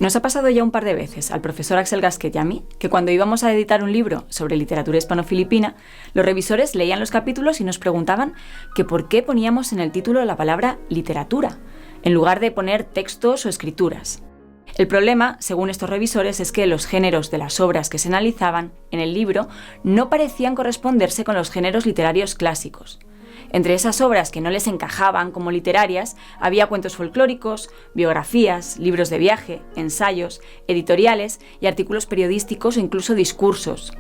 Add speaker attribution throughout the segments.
Speaker 1: Nos ha pasado ya un par de veces al profesor Axel Gasquet y a mí que cuando íbamos a editar un libro sobre literatura hispano-filipina, los revisores leían los capítulos y nos preguntaban que por qué poníamos en el título la palabra literatura, en lugar de poner textos o escrituras. El problema, según estos revisores, es que los géneros de las obras que se analizaban en el libro no parecían corresponderse con los géneros literarios clásicos. Entre esas obras que no les encajaban como literarias, había cuentos folclóricos, biografías, libros de viaje, ensayos, editoriales y artículos periodísticos o incluso discursos.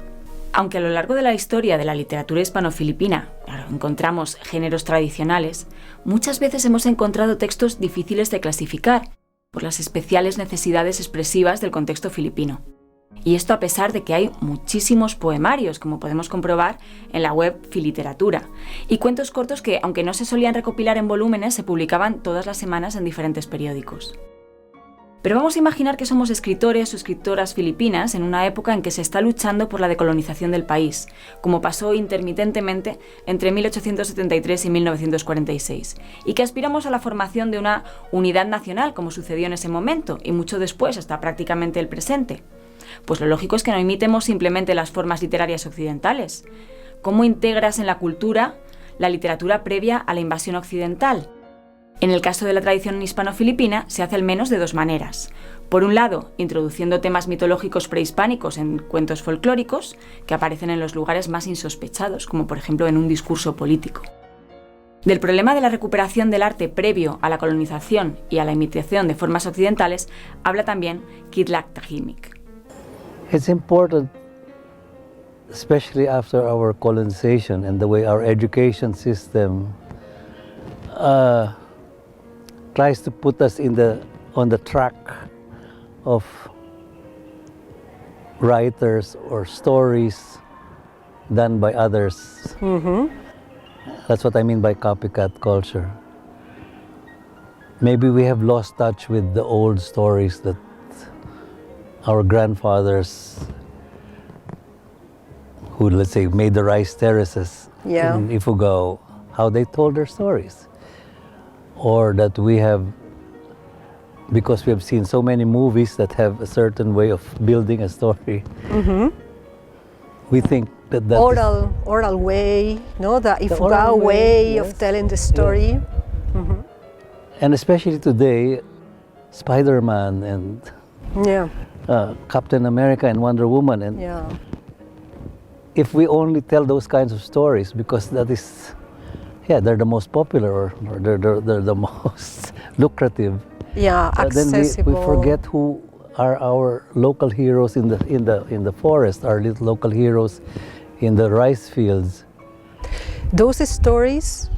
Speaker 1: Aunque a lo largo de la historia de la literatura hispano-filipina, encontramos géneros tradicionales, muchas veces hemos encontrado textos difíciles de clasificar por las especiales necesidades expresivas del contexto filipino. Y esto a pesar de que hay muchísimos poemarios, como podemos comprobar en la web Filiteratura, y cuentos cortos que, aunque no se solían recopilar en volúmenes, se publicaban todas las semanas en diferentes periódicos. Pero vamos a imaginar que somos escritores o escritoras filipinas en una época en que se está luchando por la decolonización del país, como pasó intermitentemente entre 1873 y 1946, y que aspiramos a la formación de una unidad nacional, como sucedió en ese momento, y mucho después, hasta prácticamente el presente. Pues lo lógico es que no imitemos simplemente las formas literarias occidentales. ¿Cómo integras en la cultura la literatura previa a la invasión occidental? En el caso de la tradición hispano-filipina se hace al menos de dos maneras. Por un lado, introduciendo temas mitológicos prehispánicos en cuentos folclóricos, que aparecen en los lugares más insospechados, como por ejemplo en un discurso político. Del problema de la recuperación del arte previo a la colonización y a la imitación de formas occidentales habla también Kitlak Tahimik.
Speaker 2: It's important, especially after our colonization and the way our education system tries to put us on the track of writers or stories done by others. Mm-hmm. That's what I mean by copycat culture. Maybe we have lost touch with the old stories that our grandfathers, who, let's say, made the rice terraces in Ifugao, how they told their stories. Or that we have, because we have seen so many movies that have a certain way of building a story, mm-hmm. we think that
Speaker 3: oral way, no, the Ifugao way yes. of telling the story.
Speaker 2: Yeah. Mm-hmm. And especially today, Spider-Man and Captain America and Wonder Woman, and if we only tell those kinds of stories, because that is, they're the most popular or they're the most lucrative.
Speaker 3: Yeah, accessible.
Speaker 2: Then we forget who are our local heroes in the forest, our little local heroes in the rice fields.
Speaker 3: Those stories,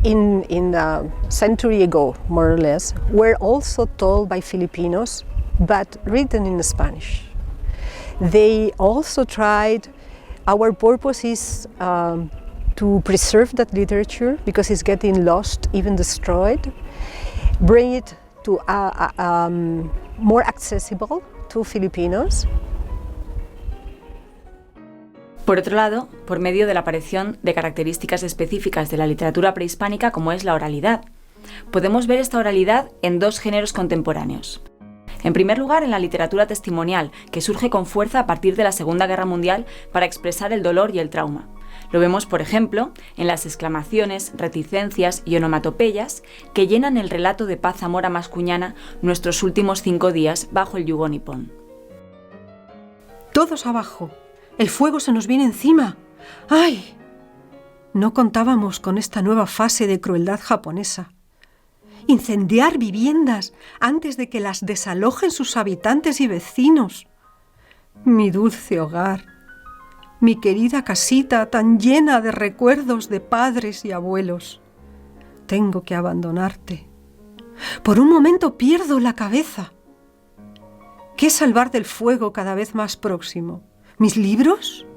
Speaker 3: in a century ago, more or less, were also told by Filipinos, but written in Spanish. They also tried, our purpose is to preserve that literature because it's getting lost, even destroyed, bring it to more accessible to Filipinos.
Speaker 1: Por otro lado, por medio de la aparición de características específicas de la literatura prehispánica como es la oralidad. Podemos ver esta oralidad en dos géneros contemporáneos. En primer lugar, en la literatura testimonial, que surge con fuerza a partir de la Segunda Guerra Mundial para expresar el dolor y el trauma. Lo vemos, por ejemplo, en las exclamaciones, reticencias y onomatopeyas que llenan el relato de Paz Zamora Mascuñana Nuestros últimos 5 días bajo el yugo nipón.
Speaker 4: Todos abajo. El fuego se nos viene encima. ¡Ay! No contábamos con esta nueva fase de crueldad japonesa. Incendiar viviendas antes de que las desalojen sus habitantes y vecinos. Mi dulce hogar, mi querida casita tan llena de recuerdos de padres y abuelos. Tengo que abandonarte. Por un momento pierdo la cabeza. ¿Qué salvar del fuego cada vez más próximo? ¿Mis libros?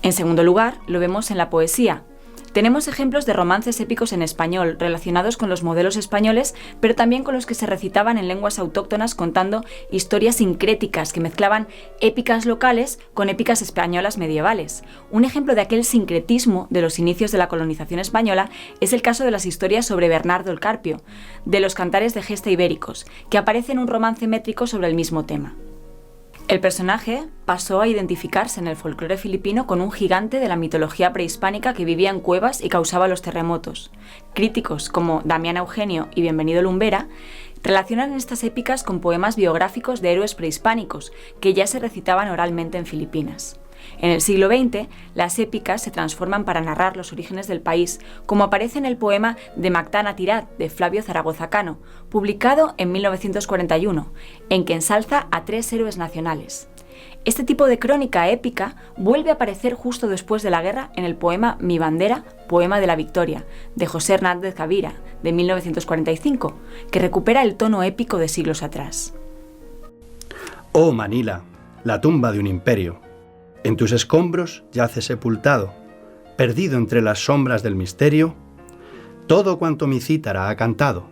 Speaker 1: En segundo lugar, lo vemos en la poesía. Tenemos ejemplos de romances épicos en español, relacionados con los modelos españoles, pero también con los que se recitaban en lenguas autóctonas contando historias sincréticas que mezclaban épicas locales con épicas españolas medievales. Un ejemplo de aquel sincretismo de los inicios de la colonización española es el caso de las historias sobre Bernardo el Carpio, de los cantares de gesta ibéricos, que aparece en un romance métrico sobre el mismo tema. El personaje pasó a identificarse en el folclore filipino con un gigante de la mitología prehispánica que vivía en cuevas y causaba los terremotos. Críticos como Damián Eugenio y Bienvenido Lumbera relacionan estas épicas con poemas biográficos de héroes prehispánicos que ya se recitaban oralmente en Filipinas. En el siglo XX, las épicas se transforman para narrar los orígenes del país, como aparece en el poema de Mactana Tirat, de Flavio Zaragoza Cano, publicado en 1941, en que ensalza a 3 héroes nacionales. Este tipo de crónica épica vuelve a aparecer justo después de la guerra en el poema Mi bandera, poema de la victoria, de José Hernández Gavira, de 1945, que recupera el tono épico de siglos atrás.
Speaker 5: Oh Manila, la tumba de un imperio. En tus escombros yace sepultado, perdido entre las sombras del misterio, todo cuanto mi cítara ha cantado.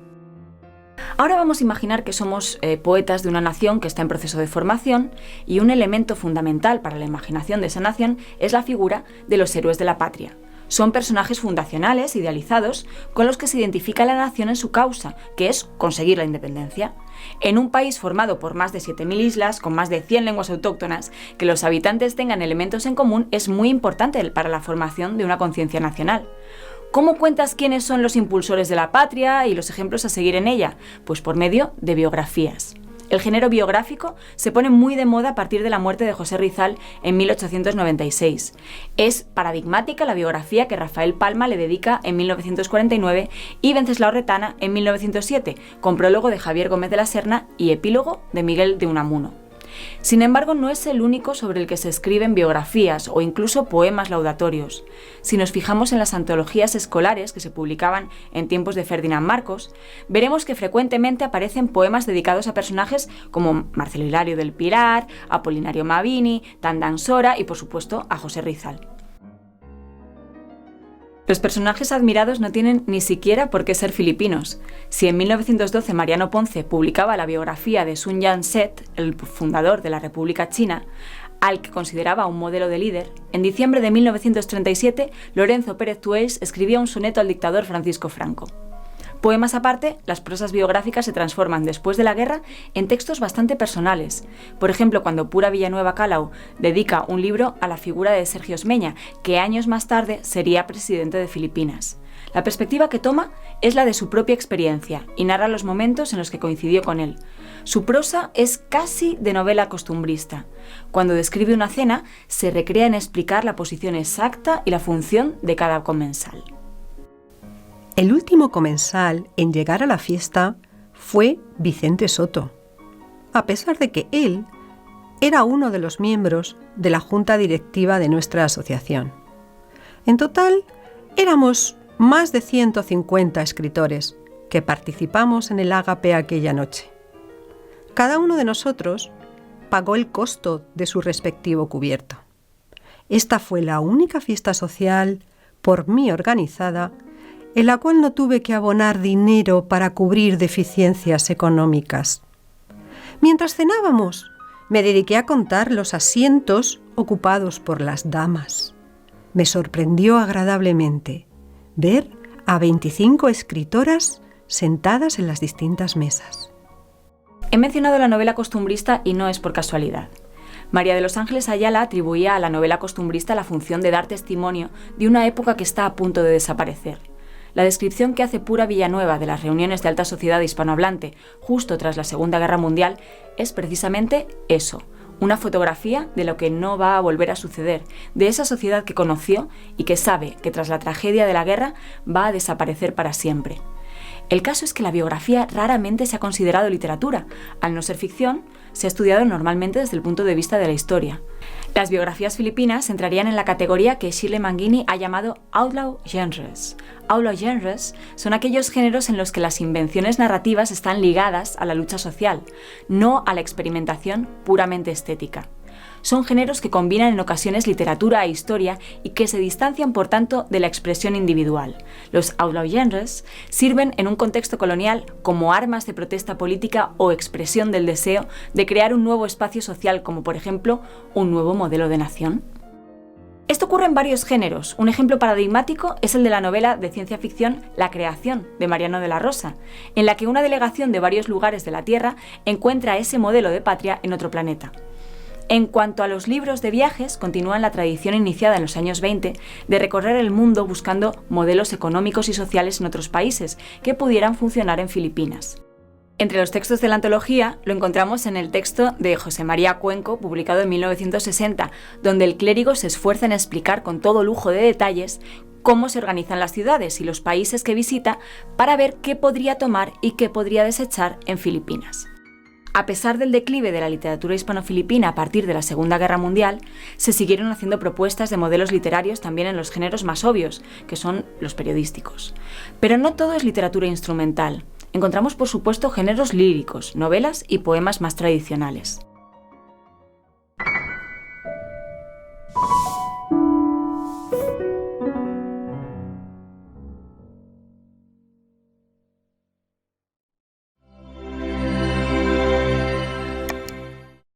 Speaker 1: Ahora vamos a imaginar que somos poetas de una nación que está en proceso de formación y un elemento fundamental para la imaginación de esa nación es la figura de los héroes de la patria. Son personajes fundacionales, idealizados, con los que se identifica la nación en su causa, que es conseguir la independencia. En un país formado por más de 7.000 islas, con más de 100 lenguas autóctonas, que los habitantes tengan elementos en común es muy importante para la formación de una conciencia nacional. ¿Cómo cuentas quiénes son los impulsores de la patria y los ejemplos a seguir en ella? Pues por medio de biografías. El género biográfico se pone muy de moda a partir de la muerte de José Rizal en 1896. Es paradigmática la biografía que Rafael Palma le dedica en 1949 y Wenceslao Retana en 1907, con prólogo de Javier Gómez de la Serna y epílogo de Miguel de Unamuno. Sin embargo, no es el único sobre el que se escriben biografías o incluso poemas laudatorios. Si nos fijamos en las antologías escolares que se publicaban en tiempos de Ferdinand Marcos, veremos que frecuentemente aparecen poemas dedicados a personajes como Marcelo Hilario del Pilar, Apolinario Mabini, Tandán Sora y, por supuesto, a José Rizal. Los personajes admirados no tienen ni siquiera por qué ser filipinos. Si en 1912 Mariano Ponce publicaba la biografía de Sun Yat-sen, el fundador de la República China, al que consideraba un modelo de líder, en diciembre de 1937 Lorenzo Pérez Tuells escribía un soneto al dictador Francisco Franco. Poemas aparte, las prosas biográficas se transforman después de la guerra en textos bastante personales. Por ejemplo, cuando Pura Villanueva Calau dedica un libro a la figura de Sergio Osmeña, que años más tarde sería presidente de Filipinas. La perspectiva que toma es la de su propia experiencia y narra los momentos en los que coincidió con él. Su prosa es casi de novela costumbrista. Cuando describe una cena, se recrea en explicar la posición exacta y la función de cada comensal.
Speaker 4: El último comensal en llegar a la fiesta fue Vicente Soto, a pesar de que él era uno de los miembros de la junta directiva de nuestra asociación. En total, éramos más de 150 escritores que participamos en el ágape aquella noche. Cada uno de nosotros pagó el costo de su respectivo cubierto. Esta fue la única fiesta social por mí organizada en la cual no tuve que abonar dinero para cubrir deficiencias económicas. Mientras cenábamos, me dediqué a contar los asientos ocupados por las damas. Me sorprendió agradablemente ver a 25 escritoras sentadas en las distintas mesas.
Speaker 1: He mencionado la novela costumbrista y no es por casualidad. María de los Ángeles Ayala atribuía a la novela costumbrista la función de dar testimonio de una época que está a punto de desaparecer. La descripción que hace Pura Villanueva de las reuniones de alta sociedad hispanohablante justo tras la Segunda Guerra Mundial es precisamente eso, una fotografía de lo que no va a volver a suceder, de esa sociedad que conoció y que sabe que tras la tragedia de la guerra va a desaparecer para siempre. El caso es que la biografía raramente se ha considerado literatura. Al no ser ficción, se ha estudiado normalmente desde el punto de vista de la historia. Las biografías filipinas entrarían en la categoría que Shirley Manghini ha llamado outlaw genres. Outlaw genres son aquellos géneros en los que las invenciones narrativas están ligadas a la lucha social, no a la experimentación puramente estética. son géneros que combinan en ocasiones literatura e historia y que se distancian, por tanto, de la expresión individual. Los outlaw genres sirven en un contexto colonial como armas de protesta política o expresión del deseo de crear un nuevo espacio social, como por ejemplo un nuevo modelo de nación. Esto ocurre en varios géneros. Un ejemplo paradigmático es el de la novela de ciencia ficción La creación, de Mariano de la Rosa, en la que una delegación de varios lugares de la Tierra encuentra ese modelo de patria en otro planeta. En cuanto a los libros de viajes, continúan la tradición iniciada en los años 20 de recorrer el mundo buscando modelos económicos y sociales en otros países que pudieran funcionar en Filipinas. Entre los textos de la antología lo encontramos en el texto de José María Cuenco, publicado en 1960, donde el clérigo se esfuerza en explicar con todo lujo de detalles cómo se organizan las ciudades y los países que visita para ver qué podría tomar y qué podría desechar en Filipinas. A pesar del declive de la literatura hispano-filipina a partir de la Segunda Guerra Mundial, se siguieron haciendo propuestas de modelos literarios también en los géneros más obvios, que son los periodísticos. Pero no todo es literatura instrumental. Encontramos, por supuesto, géneros líricos, novelas y poemas más tradicionales.